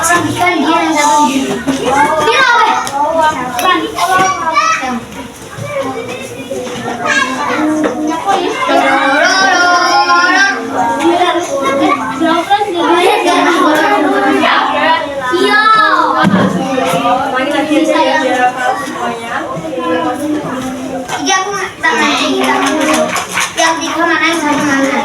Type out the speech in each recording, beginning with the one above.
Sabikan dia yang satu dia yang di mana sama mana.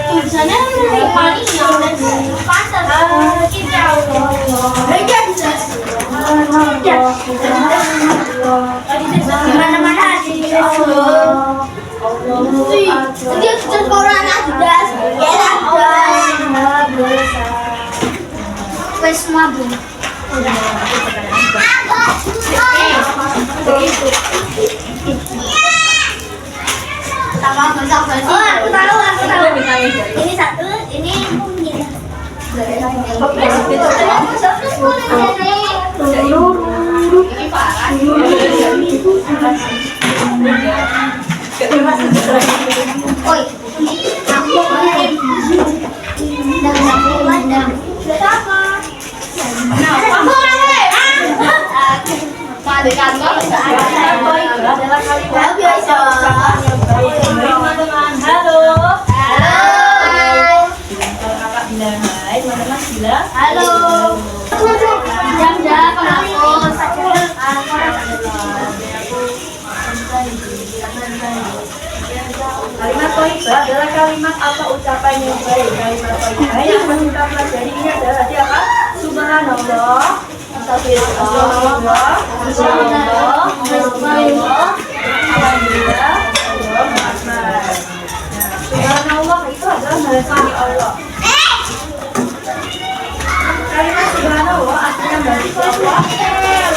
tulisannya paling pantas kita mana-mana dia sekolah sudah wes mabuk sama besar versi. Oh, aku tahu. Ini satu, ini mungkin. Oi, aku halo. Jam-jam Kalimat thayyibah adalah kalimat atau ucapan yang baik. Kalimat thayyibah yang harus kita pelajari ini adalah apa? Subhanallah, astagfirullah, subhanallah, alhamdulillah, Allahu akbar. Subhanallah itu adalah bahasa Allah. Kalimat subhanallah artinya berarti bahwa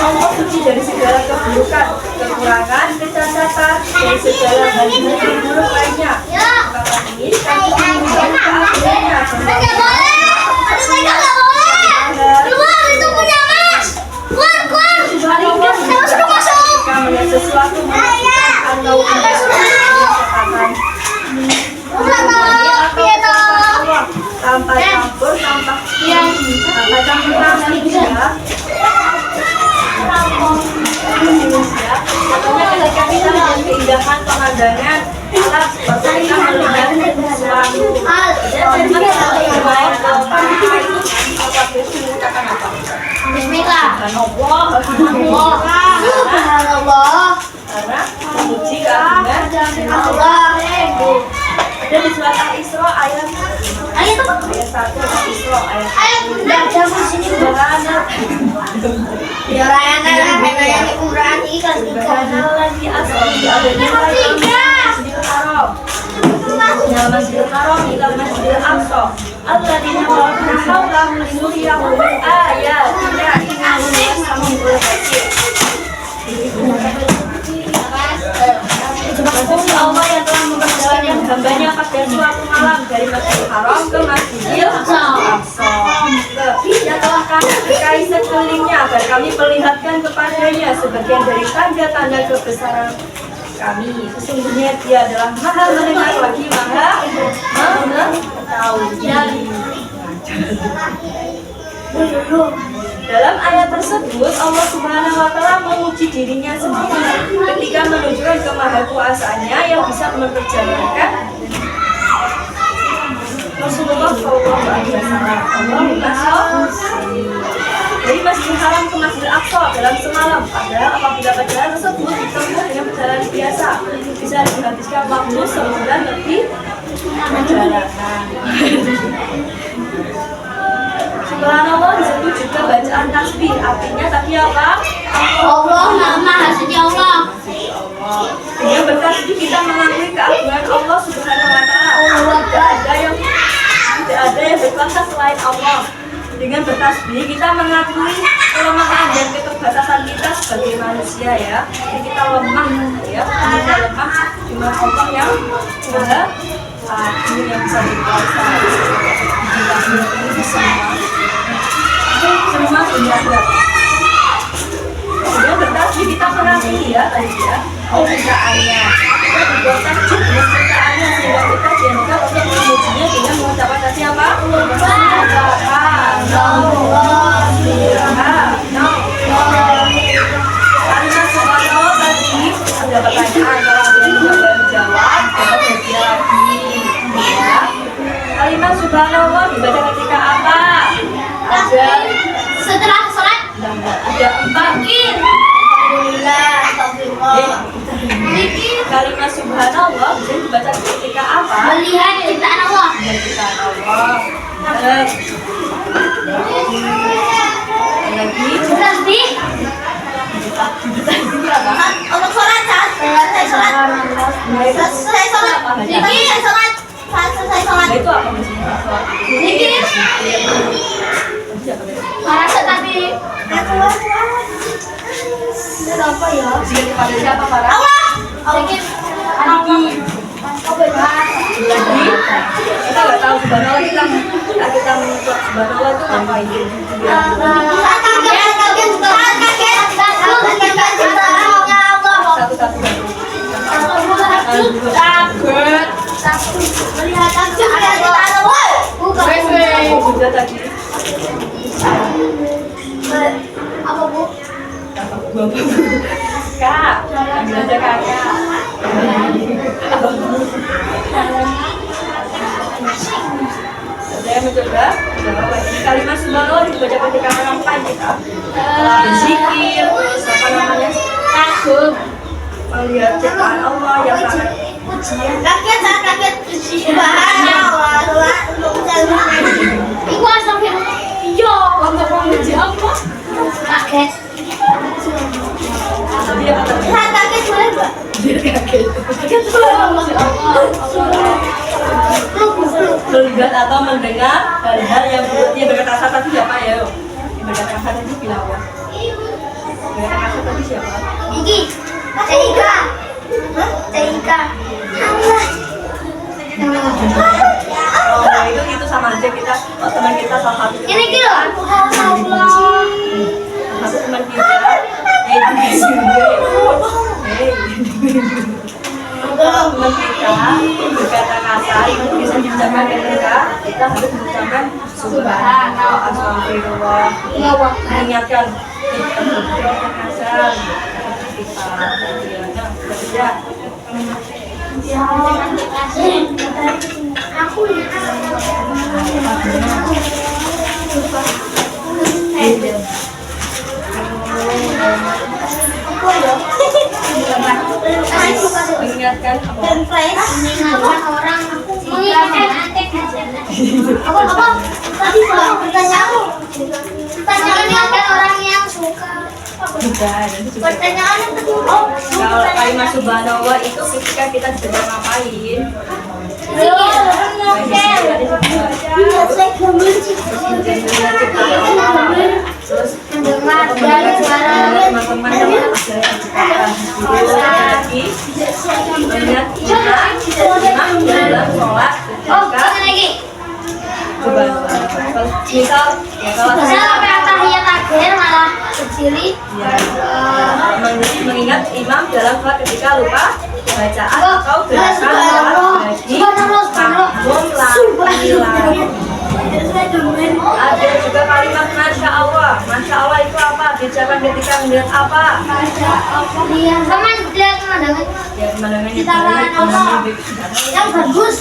Allah suci dari segala keburukan, kekurangan, kecacatan, dari segala hal yang buruk lainnya. Maka ini kami mengucapkan keagungannya. Keluar, itu punya Mas. Keluar. Subhanallah jika melihat sesuatu menakutkan atau kecacatan. Tanpa campur, tanpa campur manusia. Contohnya ketika kita melihat keindahan pemandangan, seperti kita melihat sesuatu Bismillah. Subhanallah. Karena memuji keagungan Allah. Ada di surat Al-Isra ayat 1. Al-Isra ayat 1. Baca di sini Subhanallah. ya yang Quran ikan Subhanalladzi asra bi 'abdihi Masjidil Haram. Minal Masjidil Haram ilal Masjidil Aqsa. Alladzina barakna hawlahu linuriyahu min ayatina innahu las-sami'ul basir. Maksudnya Allah yang telah memperjalankan hambanya pada suatu malam dari Masjidil Haram ke Masjidil Aqsa. Yang telah kami berkahi sekelilingnya agar kami perlihatkan kepadanya sebagian dari tanda-tanda kebesaran kami. Sesungguhnya Dia adalah Maha mendengar lagi Maha mengetahui. Dalam ayat tersebut Allah Subhanahu wa Ta'ala memuji dirinya sendiri ketika menunjukkan kemahakuasaannya yang bisa memperjalankan Rasulullah Shallallahu Alaihi Wasallam dari Masjidil Haram ke Masjidil Aqsa dalam semalam. Padahal apabila perjalanan tersebut ditempuh dengan perjalanan biasa, bisa dihabiskan waktu sebulan lebih perjalanan. Subhanallah disebut juga bacaan tasbih. Artinya tadi apa? Allah nama hasilnya Allah. Dengan bertasbih kita mengakui keagungan Allah Subhanahu wa Ta'ala. Tidak ada yang berkuasa selain Allah. Dengan bertasbih kita mengakui kelemahan dan keterbatasan kita sebagai manusia ya. Jadi kita lemah ya. Kita lemah cuma Allah yang Maha Agung yang bisa berkuasa. Kita ini bisa semua tidak ada. Kemudian bertasbih kita mengakui ya tadi ya ciptaannya. Kita berbuat takjub dengan ciptaannya sehingga kita dianjurkan untuk memujinya dengan mengucapkan tadi apa? Kalimat subhanallah tadi ada pertanyaan kalau ada yang tidak jawab dapat hadiah lagi. Ya. Kalimat subhanallah dibaca ketika apa? Ada Setelah sholat. ada 4. Alhamdulillah. Astagfirullah. Kalimat subhanallah bisa dibaca ketika apa? Melihat Cep. Lagi. Untuk sholat, selesai sholat. Selesai sholat. Selesai sholat. Selesai sholat. Itu apa maksudnya? Dikit. Merasa tadi. Itu apa ya? Zikir kepada siapa para? Allah. Dikit. Lagi. Lagi. Kita nggak tahu subhanallah kita mengucap subhanallah itu ngapain? Satu-satu. Sudah tadi. Apa bu? Kak, ambil aja kakak. Saya mencoba kalimat subhanallah dibaca ketika mengampai kita berzikir, terus apa namanya kagum melihat ciptaan Allah yang sangat Kaget. Subhanallah. Iku astagfirullah. Iya, untuk memuji apa? Kaget. tadi apa tadi? Kaget boleh enggak? Kaget. Kaget. Melihat atau mendengar hal-hal yang buruknya berkata tadi siapa ya? Yang berkata tadi bilang apa? Berkata tadi siapa? Iki. Ceika. Ceika. Oh, ya itu sama aja kita teman kita salah satu. Ini kilo. Allah. Satu teman kita. Teman kita berkata kasar itu bisa diucapkan ketika kita harus mengucapkan subhanallah, astagfirullah, mengingatkan kita berkata kasar kita bekerja. Mengingatkan apa? Mengingatkan orang mengingatkan antek apa? Tadi pertanyaanmu. Mengingatkan orang yang suka. Bukan. Pertanyaan yang kedua. Kalau kalimat subhanallah itu ketika kita sedang ngapain? Terus mendengar dari suara teman-teman lagi melihat imam dalam sholat lagi. misal ya kalau Sampai tahiyat akhir malah kecili. mengingat imam dalam sholat ketika lupa bacaan atau gerakan sholat bagi makmum laki-laki. Ada juga kalimat Masya Allah. Masya Allah itu apa? Diucapkan ketika melihat apa? Sama lihat pemandangan. Ya pemandangan Yang bagus.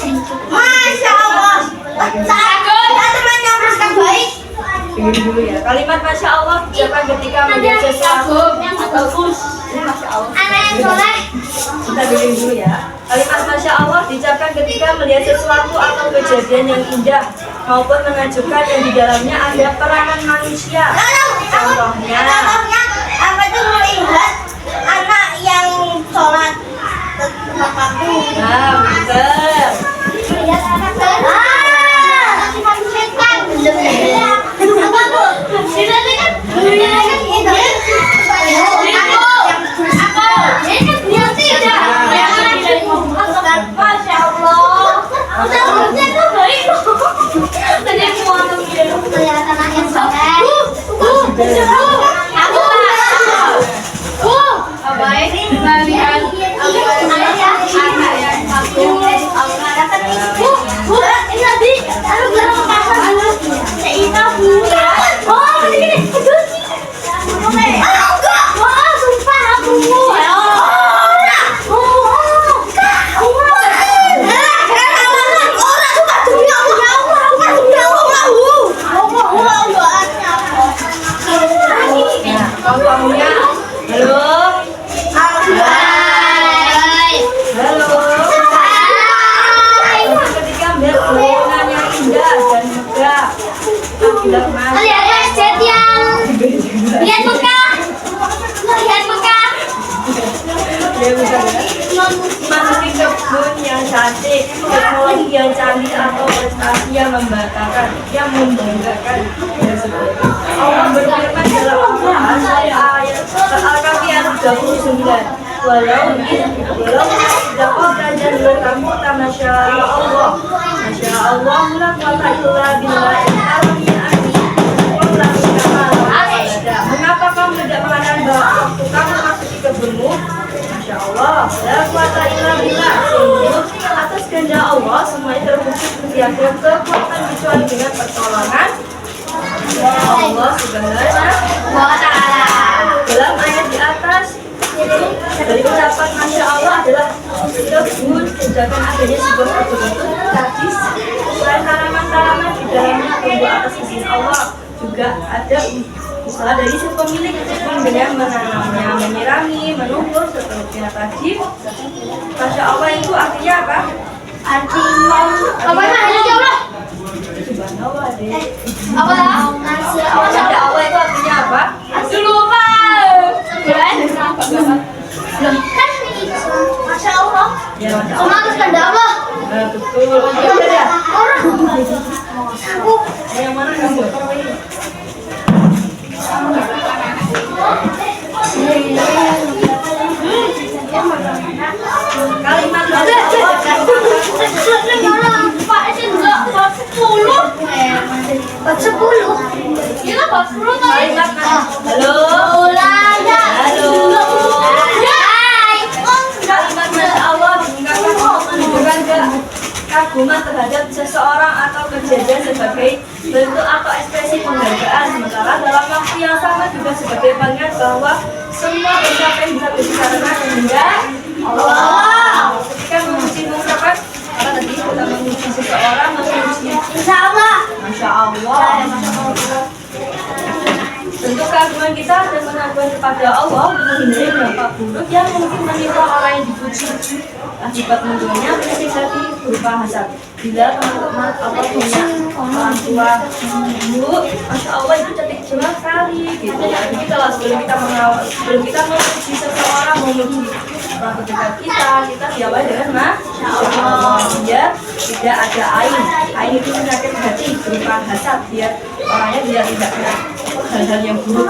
Masya Allah. Teman yang bersikap baik. Begini dulu ya. Kalimat Masya Allah diucapkan ketika melihat sesuatu atau Masya Allah. Anak yang soleh. Kita begini dulu ya. Kalimat Masya Allah diucapkan ketika melihat sesuatu atau kejadian yang indah maupun mengajukan yang di dalamnya ada peranan manusia. Contohnya apa itu melihat anak yang sholat tempat waktu. nah, betul. Melihat anak setan. Apa bu? Ini kan Masya Allah. Kelihatan anak yang soleh. Baik, melihat anak yang aku. Ini tadi aku bilang ke pasar dulu. Seita bu. Oh, ini. Enggak. Wah, sumpah aku. hendak masuk. Lihat website yang lihat Mekah. Lihat Mekah. Ya bukan ya. Masuki kebun yang cantik, teknologi yang canggih atau prestasi yang membanggakan, Allah berfirman dalam Al-Quran ayat Al-Kahfi 39. Walau dapat dan berkamu masya Allah, la quwwata illa billah. Mengapa kamu tidak mengatakan bahwa waktu kamu masuki kebunmu? Masya Allah, la quwwata illa billah. Atas kehendak Allah semuanya terwujud tiada kekuatan kecuali dengan pertolongan Allah Subhanahu wa Ta'ala. Dalam ayat di atas dari ucapan Masya Allah adalah kebun, sedangkan adanya sebuah kebun itu gadis. Selain tanaman-tanaman di dalamnya tumbuh atas izin Allah, juga ada usaha dari si pemilik dengan menanamnya, menyirami, menumbuh seterusnya tadi. Masya Allah itu artinya apa? Artinya apa artinya Allah? Subhanallah deh. Apa lah? Masya Masya Allah itu artinya apa? lupa. Kan Masya Allah. Ya Masya Cuma Allah. harus kehendak Allah. Betul. Ya. Aku Yang mana kamu? Kalimat Masya Allah. Pak itu enggak 10. 10. Iya 10 kali. Halo. Halo. Kalimat Masya Allah mengungkapkan untuk menunjukkan kekaguman terhadap seseorang atau kejadian sebagai bentuk atau ekspresi penghargaan. Sementara dalam waktu yang sama juga sebagai pengingat bahwa semua pencapaian bisa terjadi karena kehendak Allah. Ketika mengucapkan apa tadi kita memuji seseorang, memuji Insya Allah. Masya Allah. Bentuk keagungan kita dan pengakuan kepada Allah untuk menghindari dampak buruk yang mungkin menimpa orang yang dipuji. Akibat munculnya penyakit hati berupa hasad. Bila teman-teman Allah punya orang tua, ibu, Masya Allah itu cantik jelas sekali gitu. Jadi kalau sebelum kita memuji seseorang, memuji orang terdekat kita diawali dengan Masya Allah. Biar tidak ada ain itu penyakit hati berupa hasad, biar orangnya tidak kena hal-hal yang buruk.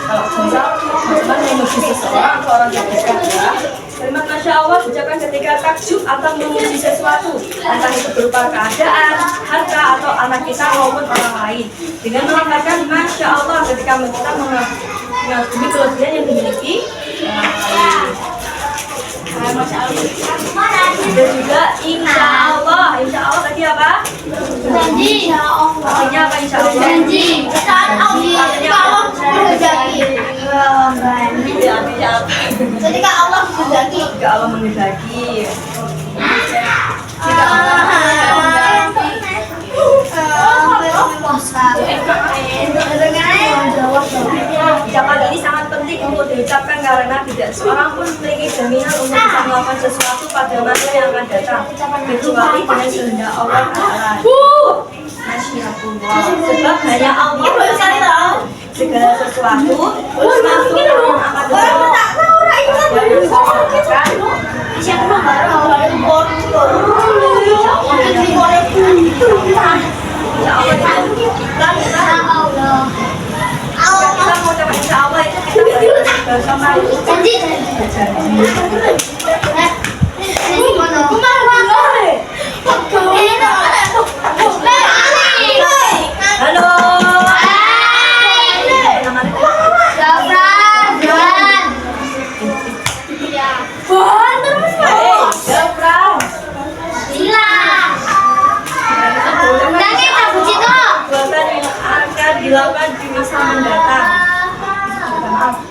Kalau misal teman memuji seseorang atau orang terdekat ya, kalimat Masya Allah ucapkan ketika takjub atau memuji sesuatu, entah itu berupa keadaan, harta atau anak kita maupun orang lain, dengan melambangkan Masya Allah ketika kita mengagumi kelebihan yang dimiliki Masya Allah. Dan juga Insya Allah tadi apa? Janji. Artinya apa Insya Allah? Janji. Artinya Allah menghendaki. Artinya apa? Ketika Allah menghendaki. Jika Allah menghendaki. Ucapan ini sangat penting untuk diucapkan karena tidak seorang pun memiliki jaminan untuk bisa melakukan sesuatu pada masa yang akan datang kecuali dengan kehendak Allah Ta'ala. Masyiatullah. Sebab hanya Allah segala sesuatu termasuk yang akan kita mau coba Insya Allah itu kita bersama Janji. halo. Dilakukan di masa mendatang. Maaf.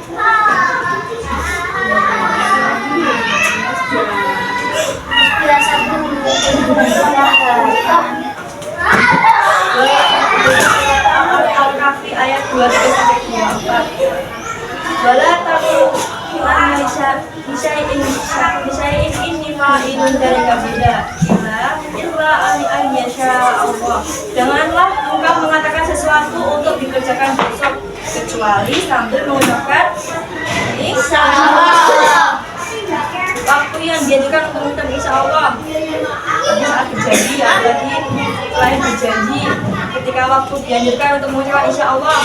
Al-Kahfi ayat 23-24. Wala taku bisyai'in inni fa'ilun dzalika bida illa an yasha Allah. Janganlah engkau mengatakan sesuatu kecuali sambil mengucapkan insya Allah. Waktu yang dianjurkan untuk mengucapkan insya Allah pada saat berjanji, apalagi selain berjanji, ketika waktu dianjurkan untuk mengucapkan insya Allah.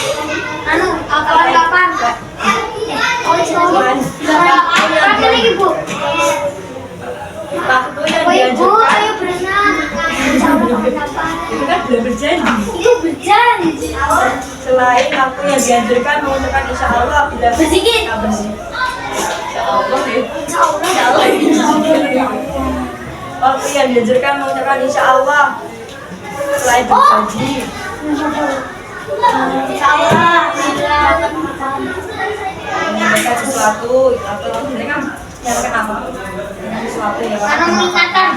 Kapan? Kapan lagi Bu? Waktu yang Oh Ibu, dianjurkan ayo berenang. Insya Allah kapan? itu kan belum berjanji. Itu berjanji. Selain waktu yang dianjurkan mengucapkan insya Allah tidak Berzikir. Insya Allah ya. Insya Allah. Waktu yang dianjurkan mengucapkan insya Allah selain berjanji. Insya Allah. Menyampaikan sesuatu atau mereka menyampaikan apa? Dengan sesuatu ya Pak. Karena mengingatkan.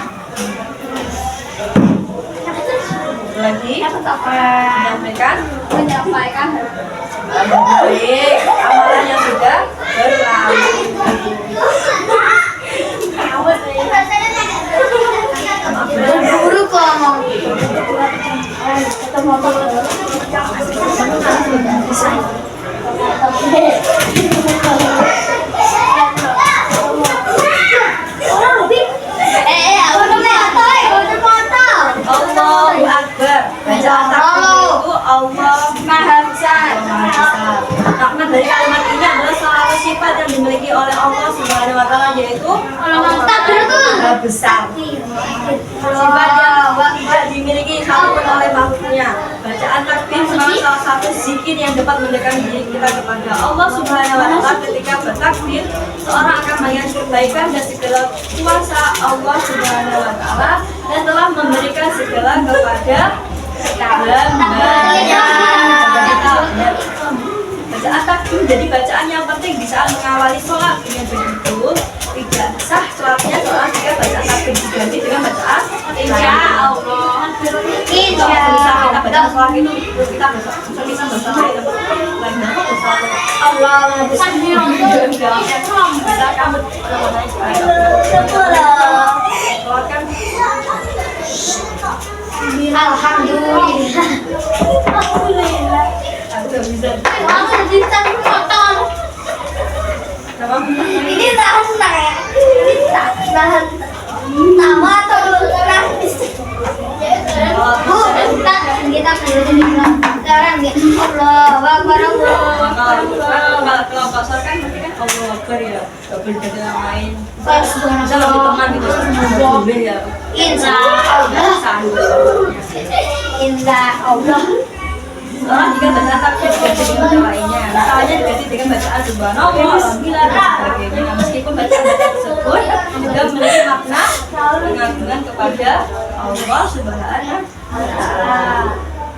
Lagi menyampaikan Menyampaikan. baik amalan yang sudah berlalu. Buru-buru kok ngomong. Allahu Akbar. Bacaan takbir itu Allah Maha Besar. Makna dari kalimat ini adalah salah satu sifat yang dimiliki oleh Allah Subhanahu wa taala, yaitu Takbir itu Maha Besar. Sifat yang tidak dimiliki satupun oleh makhluknya. Bacaan takbir merupakan salah satu zikir yang dapat mendekatkan diri kita kepada Allah Subhanahu wa taala. Ketika bertakbir, seorang akan melihat kebaikan dan segala kuasa Allah Subhanahu wa taala dan telah memberikan segala kepada hambanya. Bacaan takbir menjadi bacaan yang penting di saat mengawali sholat. Dengan begitu, tidak sah sholatnya seorang jika bacaan takbir diganti dengan bacaan insya Allah. Insya Kalau kita baca Allah. sholat itu, terus kita baca lain apa baca Allah Maha Besar. bisa kamu sholat kan Alhamdulillah. aku nggak bisa. Kamu bisa potong. Sama Ini tahan ya. Ini tahan. Tawa atau nangis? Bu, kita belajar sekarang ya. Allah Akbar Allah. kalau pasar kan berarti kan Allah Akbar ya, nggak boleh jadi yang lain. Bisa lebih teman gitu, boleh ya. Insya Allah. Insya Allah. Orang jika baca takbir diganti dengan baca lainnya, misalnya diganti dengan bacaan subhanallah, alhamdulillah dan sebagainya. Nah, meskipun bacaan-bacaan tersebut juga memiliki makna pengagungan kepada Allah Subhanahu wa taala.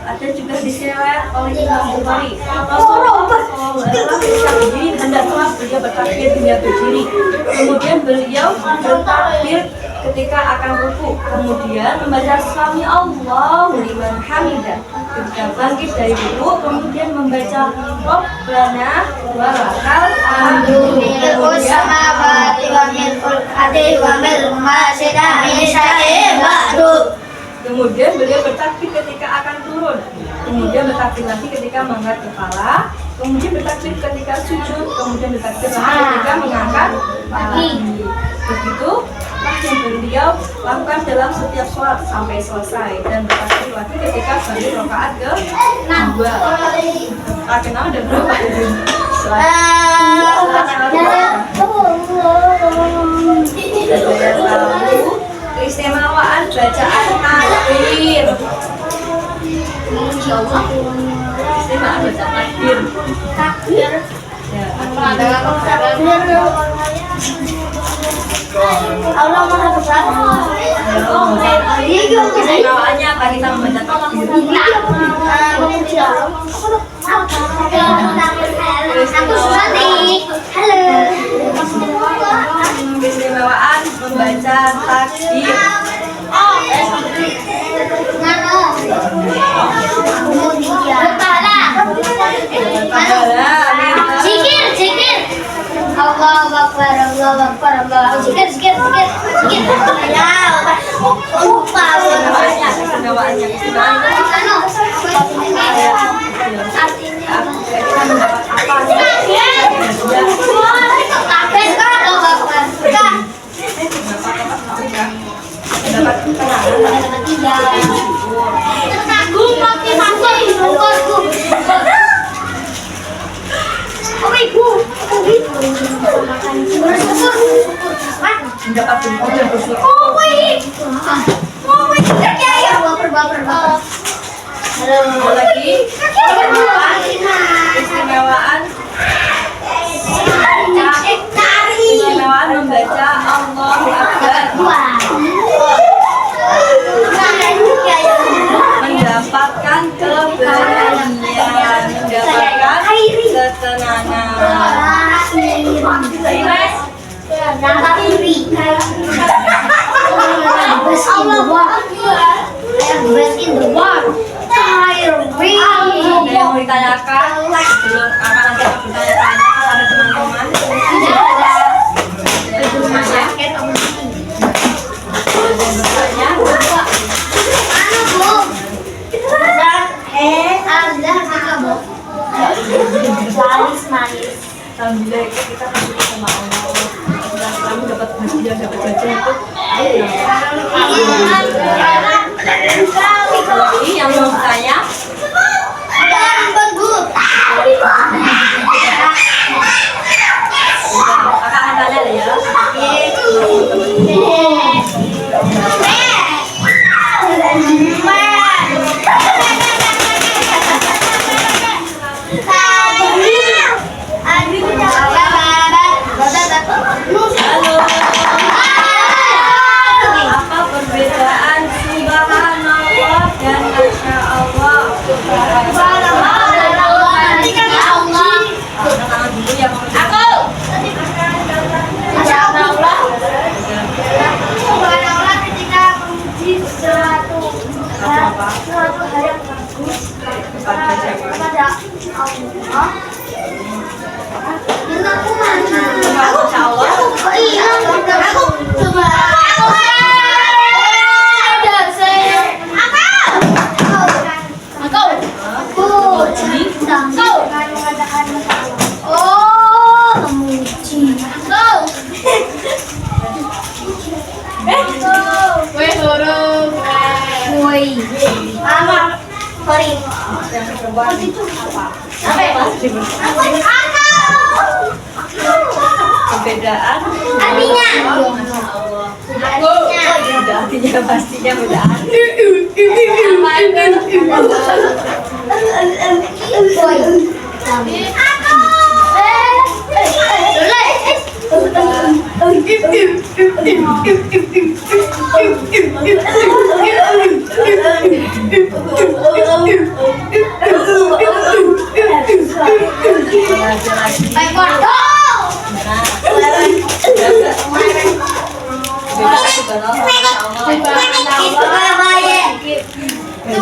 Ada juga diseriwayat oleh Imam Bukhari. Rasulullah berdiri hendak sholat, beliau bertakbir hingga berdiri. Kemudian beliau bertakbir ketika akan ruku, kemudian membaca sami Allahu liman hamidah. Ketika bangkit dari ruku, kemudian membaca Rabbana wa lakal hamdu. Mil'us samawati wa mil'ul ardi wa mil'u ma syi'a min syai'in ba'du. Kemudian beliau bertakbir ketika akan turun. Kemudian bertakbir lagi ketika mengangkat kepala. Kemudian bertakbir ketika sujud. Kemudian bertakbir lagi ketika mengangkat kaki. Begitu yang beliau lakukan dalam setiap sholat sampai selesai. Dan bertakbir lagi ketika balik rakaat ke kedua. Kenapa ada berapa? Keistimewaan bacaan takbir. Keistimewaan bacaan takbir. Takbir. Ya, Allah Maha Besar. Keistimewanya apa kita membaca takbir? Memuji Allah. Aku Susanti. Halo. Keistimewaan membaca takbir. Mana? Memuji Allah. Zikir, zikir. Allahu Akbar, Allahu Akbar, Allahu Zikir, zikir, zikir, zikir. Ya, lupa. Keistimewaannya Anu, Artinya apa? Kita mendapat apa? Kabeh kan Allah Akbar. Dapat ketenangan. Dapat tiga. Tanggung motivasi syukurku. Oh ibu, Mendapat syukur dan bersyukur. Ada lagi keistimewaan membaca Allahu Akbar, mendapatkan kebahagiaan, mendapatkan ketenangan. Best in the world. Ada yang mau ditanyakan sebelum nanti aku bertanya-tanya kepada teman-teman. Ada yang bertanya? Manis. Alhamdulillah kita bersyukur sama Allah. Setelah kami dapat hadiah, dapat jajan itu. Lagi yang mau bertanya? Kakak akan tanya deh ya. Halo. Apa perbedaan subhanallah dan masya Allah? Suatu hal yang bagus kepada Allah. Dan aku mana? Masya Allah. Iya, aku coba. Sorry. Apa ya, Mas? Perbedaan Artinya. Udah artinya pastinya beda. Itu